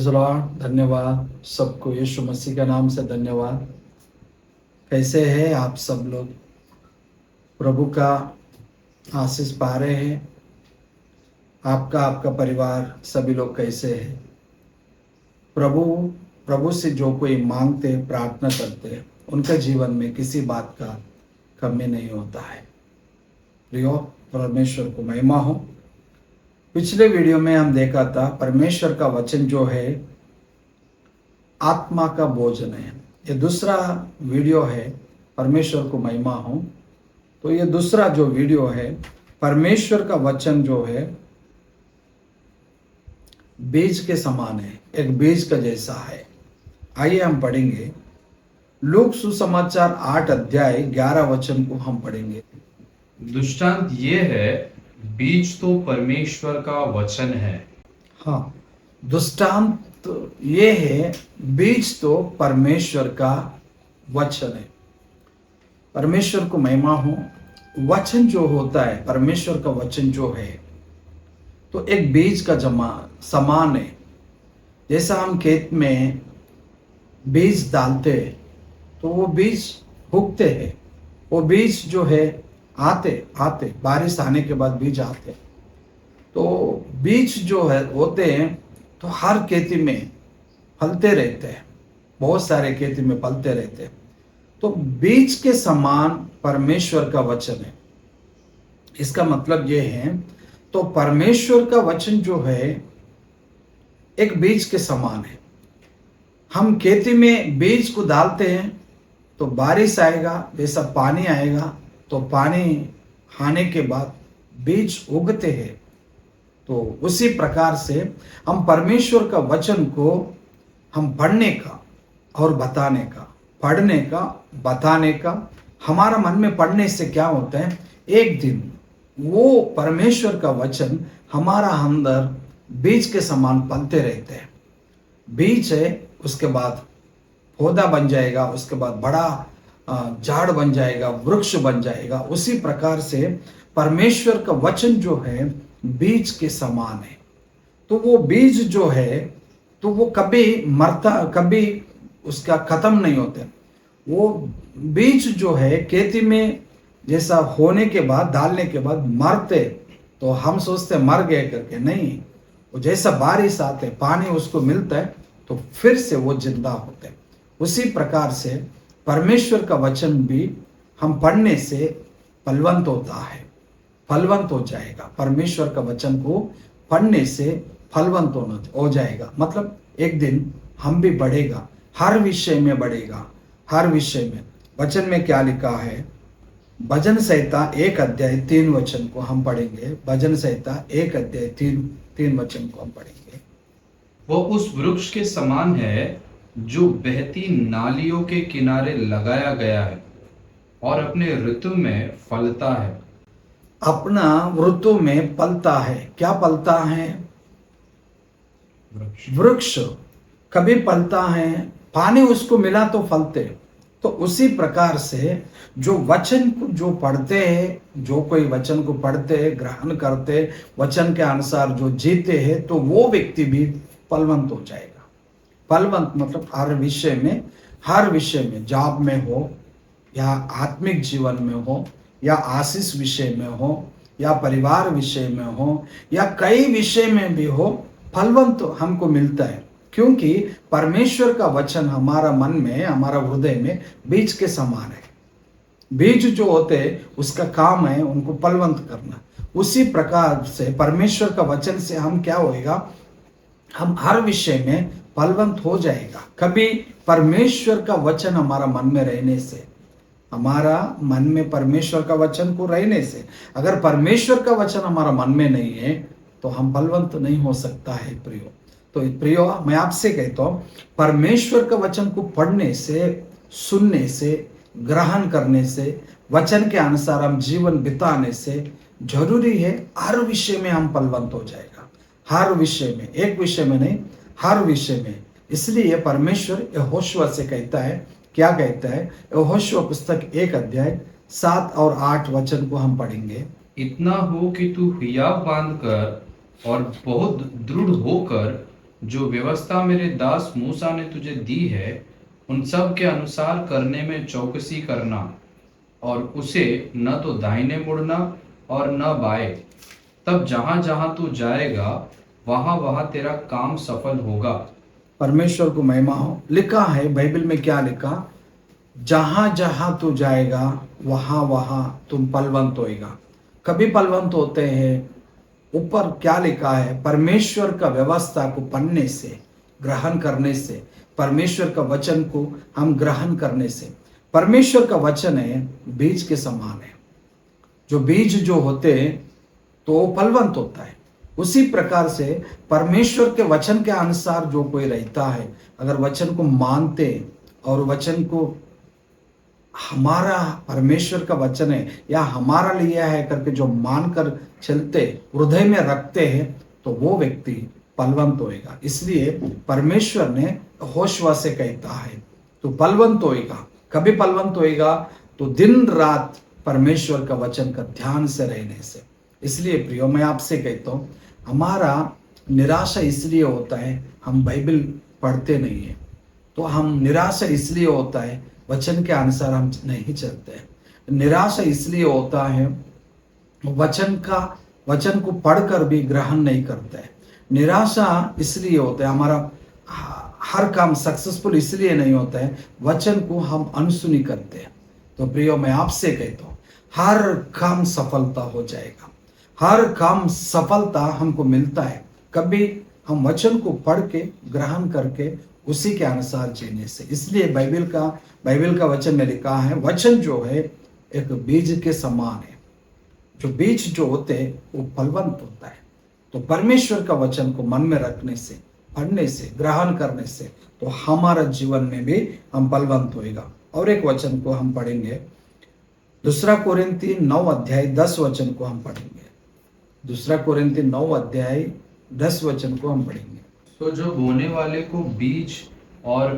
Lord. धन्यवाद सबको, यीशु मसीह के नाम से धन्यवाद। कैसे हैं आप सब लोग? प्रभु का आशीष पा रहे हैं? आपका परिवार सभी लोग कैसे हैं? प्रभु से जो कोई मांगते प्रार्थना करते उनके जीवन में किसी बात का कमी नहीं होता है। प्रियो, परमेश्वर को महिमा हो। पिछले वीडियो में हम देखा था परमेश्वर का वचन जो है आत्मा का भोजन है। ये दूसरा वीडियो है, परमेश्वर को महिमा हो। तो ये दूसरा जो वीडियो है, परमेश्वर का वचन जो है बीज के समान है, एक बीज का जैसा है। आइए हम पढ़ेंगे लूक सुसमाचार 8 अध्याय 11 वचन को हम पढ़ेंगे। दृष्टांत ये है, बीज तो परमेश्वर का वचन है। हाँ, दृष्टांत ये है, बीज तो परमेश्वर का वचन है। परमेश्वर को महिमा हो। वचन जो होता है, परमेश्वर का वचन जो है तो एक बीज का समान है। जैसा हम खेत में बीज डालते हैं तो वो बीज उगते हैं। वो बीज जो है आते बारिश आने के बाद बीज आते। तो बीज जो है होते हैं तो हर खेती में फलते रहते हैं, बहुत सारे खेती में फलते रहते हैं। तो बीज के समान परमेश्वर का वचन है। इसका मतलब ये है, तो परमेश्वर का वचन जो है एक बीज के समान है। हम खेती में बीज को डालते हैं तो बारिश आएगा, जैसा पानी आएगा तो पानी आने के बाद बीज उगते हैं। तो उसी प्रकार से हम परमेश्वर का वचन को हम पढ़ने का और बताने का, पढ़ने का बताने का, हमारा मन में पढ़ने से क्या होता है, एक दिन वो परमेश्वर का वचन हमारा अंदर बीज के समान पलते रहते हैं। बीज है, उसके बाद पौधा बन जाएगा, उसके बाद बड़ा झाड़ बन जाएगा, वृक्ष बन जाएगा। उसी प्रकार से परमेश्वर का वचन जो है बीज के समान है। तो वो बीज जो है तो वो कभी मरता, कभी उसका खत्म नहीं होता। वो बीज जो है खेती में जैसा होने के बाद, डालने के बाद मरते तो हम सोचते मर गए करके, नहीं। वो जैसा बारिश आते, पानी उसको मिलता है तो फिर से वो जिंदा होते। उसी प्रकार से परमेश्वर का वचन भी हम पढ़ने से फलवंत होता है, फलवंत हो जाएगा। परमेश्वर का वचन को पढ़ने से फलवंत हो जाएगा। मतलब एक दिन हम भी बढ़ेगा, हर विषय में बढ़ेगा, हर विषय में। वचन में क्या लिखा है? भजन संहिता 1 अध्याय 3 वचन को हम पढ़ेंगे। भजन संहिता 1 अध्याय 3 वचन को हम पढ़ेंगे। वो उस वृक्ष के समान है जो बहती नालियों के किनारे लगाया गया है और अपने ऋतु में फलता है। अपना ऋतु में फलता है। क्या फलता है? वृक्ष कभी फलता है, पानी उसको मिला तो फलते। तो उसी प्रकार से जो वचन को जो पढ़ते हैं, जो कोई वचन को पढ़ते हैं, ग्रहण करते, वचन के अनुसार जो जीते हैं, तो वो व्यक्ति भी फलवंत हो जाएगा। फलवंत मतलब हर विषय में, हर विषय में, जॉब में हो या आत्मिक जीवन में हो या आशीष विषय में हो या परिवार विषय में हो या कई विषय में भी हो, फलवंत हमको मिलता है। क्योंकि परमेश्वर का वचन हमारा मन में, हमारा हृदय में बीज के समान है। बीज जो होते हैं उसका काम है उनको फलवंत करना। उसी प्रकार से परमेश्वर का वचन से हम क्या होएगा, हम हर विषय में फलवंत हो जाएगा। कभी परमेश्वर का वचन हमारा मन में रहने से, हमारा मन में परमेश्वर का वचन को रहने से, अगर परमेश्वर का वचन हमारा मन में नहीं है तो हम फलवंत नहीं हो सकता है। प्रियो, तो प्रियो, मैं आपसे कहता हूं, परमेश्वर का वचन को पढ़ने से, सुनने से, ग्रहण करने से, वचन के अनुसार हम जीवन बिताने से जरूरी है हर विषय में हम फलवंत हो जाएगा। हर विषय में, एक विषय में नहीं, हर विषय में। इसलिए परमेश्वर यहोशुआ से कहता है, क्या कहता है? यहोशुआ पुस्तक 1 अध्याय 7 और 8 वचन को हम पढ़ेंगे। इतना हो कि तू हियाव बांधकर और बहुत दृढ़ होकर जो व्यवस्था मेरे दास मूसा ने तुझे दी है उन सब के अनुसार करने में चौकसी करना, और उसे न तो दाहिने मुड़ना और न बाएं। तब जहां जहां तू जाएगा वहां वहां तेरा काम सफल होगा। परमेश्वर को महिमा हो। लिखा है बाइबल में, क्या लिखा? जहां जहां तू जाएगा वहां वहां तुम बलवंत होएगा। कभी बलवंत होते हैं? ऊपर क्या लिखा है? परमेश्वर का व्यवस्था को पढ़ने से, ग्रहण करने से, परमेश्वर का वचन को हम ग्रहण करने से। परमेश्वर का वचन है बीज के समान है। जो बीज जो होते हैं तो वो फलवंत होता है। उसी प्रकार से परमेश्वर के वचन के अनुसार जो कोई रहता है, अगर वचन को मानते और वचन को हमारा परमेश्वर का वचन है या हमारा लिया है करके जो मानकर चलते, हृदय में रखते हैं, तो वो व्यक्ति फलवंत होएगा। इसलिए परमेश्वर ने होशवा से कहता है तो फलवंत होएगा। कभी फलवंत होएगा? तो दिन रात परमेश्वर का वचन का ध्यान से रहने से। इसलिए प्रियो, मैं आपसे कहता हूँ, हमारा निराशा इसलिए होता है हम बाइबल पढ़ते नहीं है। तो हम निराशा इसलिए होता है वचन के अनुसार हम नहीं चलते हैं। निराशा इसलिए होता है वचन को पढ़कर भी ग्रहण नहीं करते हैं। निराशा इसलिए होता है हमारा हर काम सक्सेसफुल इसलिए नहीं होता है वचन को हम अनसुनी करते हैं। तो प्रियो, मैं आपसे कहता हूँ हर काम सफलता हो जाएगा। हर काम सफलता हमको मिलता है कभी हम वचन को पढ़ के ग्रहण करके उसी के अनुसार जीने से। इसलिए बाइबल का वचन में लिखा है, वचन जो है एक बीज के समान है। जो बीज जो होते हैं वो फलवंत होता है। तो परमेश्वर का वचन को मन में रखने से, पढ़ने से, ग्रहण करने से, तो हमारा जीवन में भी हम फलवंत होएगा। और एक वचन को हम पढ़ेंगे, 2 कोरिन्थी 9 अध्याय 10 वचन को हम पढ़ेंगे। 2 कोरिन्थी 9 अध्याय 10 वचन को हम पढ़ेंगे। तो जो बोने वाले को बीज और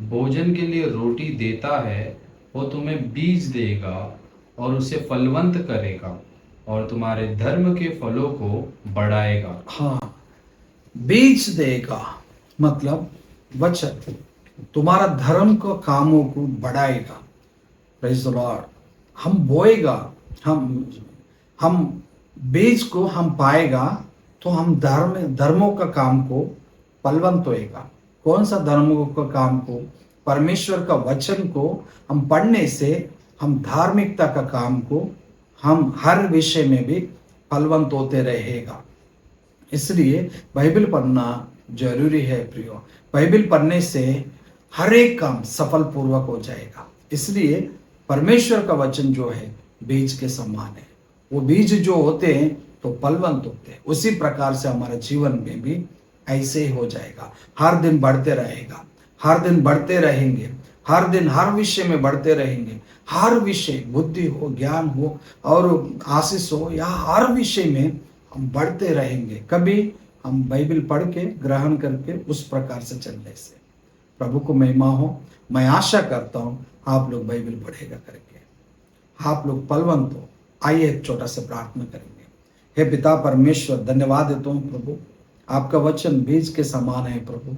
भोजन के लिए रोटी देता है वो तुम्हें बीज देगा और उसे फलवंत करेगा और तुम्हारे धर्म के फलों को बढ़ाएगा। हाँ, बीज देगा मतलब वचन तुम्हारा धर्म को कामों को बढ़ाएगा। Praise the Lord. हम बोएगा, हम बीज को हम पाएगा तो हम धर्मों का काम को फलवंत होएगा। कौन सा धर्मों का काम को? परमेश्वर का वचन को हम पढ़ने से हम धार्मिकता का काम को हम हर विषय में भी फलवंत होते रहेगा। इसलिए बाइबल पढ़ना जरूरी है प्रियो। बाइबल पढ़ने से हर एक काम सफल पूर्वक हो जाएगा। इसलिए परमेश्वर का वचन जो है बीज के समान है। वो बीज जो होते हैं तो फलवंत होते हैं। उसी प्रकार से हमारा जीवन में भी ऐसे ही हो जाएगा। हर दिन बढ़ते रहेगा, हर दिन बढ़ते रहेंगे, हर दिन हर विषय में बढ़ते रहेंगे। हर विषय, बुद्धि हो, ज्ञान हो और आशीष हो, या हर विषय में हम बढ़ते रहेंगे। कभी हम बाइबल पढ़ के ग्रहण करके उस प्रकार से चलने से। प्रभु को महिमा हो। मैं आशा करता हूँ आप लोग बाइबल पढ़ेगा करके आप लोग फलवंत हो। आइए एक छोटा सा प्रार्थना करेंगे। हे पिता परमेश्वर, धन्यवाद देता हूँ प्रभु, आपका वचन बीज के समान है प्रभु।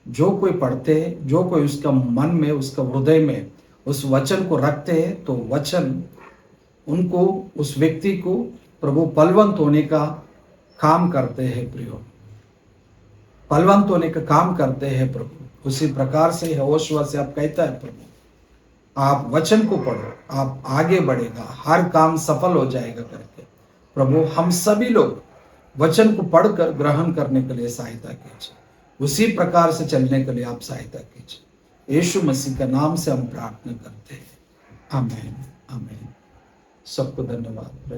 जो कोई पढ़ते हैं, जो कोई उसका मन में, उसका हृदय में उस वचन को रखते हैं, तो वचन उनको, उस व्यक्ति को प्रभु फलवंत होने का काम करते हैं प्रियो, फलवंत होने का काम करते हैं प्रभु। उसी प्रकार से होशवा से आप कहता है प्रभु, आप वचन को पढ़ो, आप आगे बढ़ेगा, हर काम सफल हो जाएगा करके। प्रभु हम सभी लोग वचन को पढ़कर ग्रहण करने के लिए सहायता कीजिए, उसी प्रकार से चलने के लिए आप सहायता कीजिए। यीशु मसीह का नाम से हम प्रार्थना करते हैं, आमीन आमीन। सबको धन्यवाद।